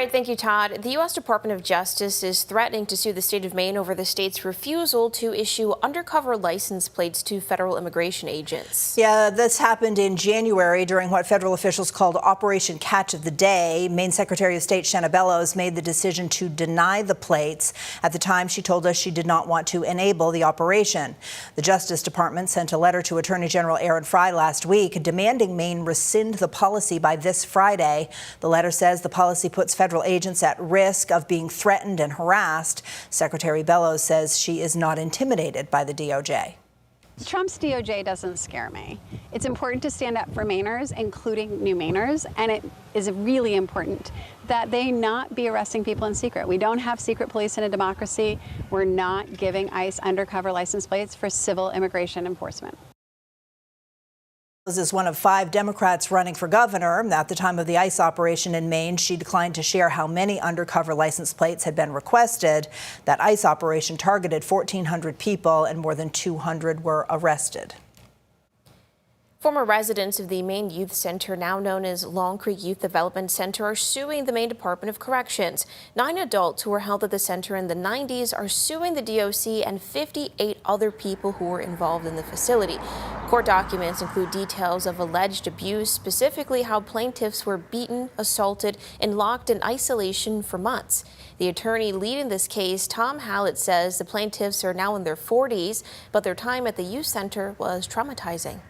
right, thank you, Todd. The U.S. Department of Justice is threatening to sue the state of Maine over the state's refusal to issue undercover license plates to federal immigration agents. Yeah, this happened in January during what federal officials called Operation Catch of the Day. Maine Secretary of State Shanna Bellows made the decision to deny the plates. At the time, she told us she did not want to enable the operation. The Justice Department sent a letter to Attorney General Aaron Frey last week demanding Maine rescind the policy by this Friday. The letter says the policy puts federal agents at risk of being threatened and harassed. Secretary Bellows says she is not intimidated by the DOJ. Trump's DOJ doesn't scare me. It's important to stand up for Mainers, including new Mainers, and it is really important that they not be arresting people in secret. We don't have secret police in a democracy. We're not giving ICE undercover license plates for civil immigration enforcement. Bellows is one of 5 Democrats running for governor. At the time of the ICE operation in Maine, she declined to share how many undercover license plates had been requested. That ICE operation targeted 1,400 people and more than 200 were arrested. Former residents of the Maine Youth Center, now known as Long Creek Youth Development Center, are suing the Maine Department of Corrections. 9 adults who were held at the center in the 90s are suing the DOC and 58 other people who were involved in the facility. Court documents include details of alleged abuse, specifically how plaintiffs were beaten, assaulted, and locked in isolation for months. The attorney leading this case, Tom Hallett, says the plaintiffs are now in their 40s, but their time at the youth center was traumatizing.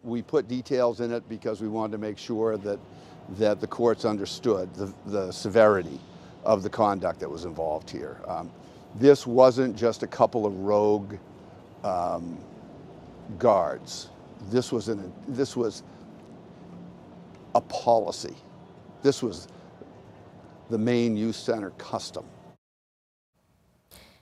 We put details in it because we wanted to make sure that the courts understood the severity of the conduct that was involved here. This wasn't just a couple of rogue guards. This was a policy. This was the Maine Youth Center custom.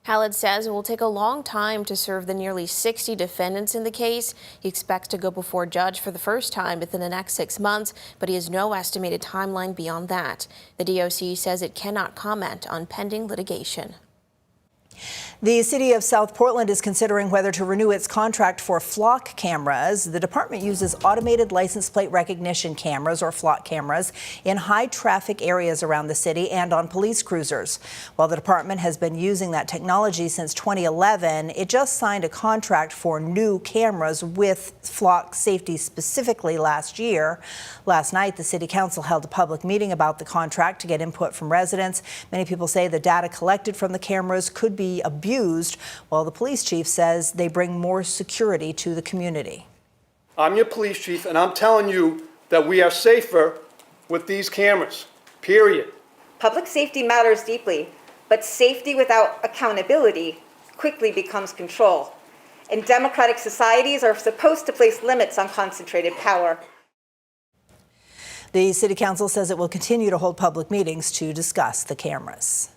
Hallett says it will take a long time to serve the nearly 60 defendants in the case. He expects to go before a judge for the first time within the next 6 months, but he has no estimated timeline beyond that. The DOC says it cannot comment on pending litigation. The city of South Portland is considering whether to renew its contract for flock cameras. The department uses automated license plate recognition cameras, or flock cameras, in high traffic areas around the city and on police cruisers. While the department has been using that technology since 2011, it just signed a contract for new cameras with flock safety specifically last year. Last night, the city council held a public meeting about the contract to get input from residents. Many people say the data collected from the cameras could be abused, while the police chief says they bring more security to the community. I'm your police chief, and I'm telling you that we are safer with these cameras, period. Public safety matters deeply, but safety without accountability quickly becomes control. And democratic societies are supposed to place limits on concentrated power. The city council says it will continue to hold public meetings to discuss the cameras.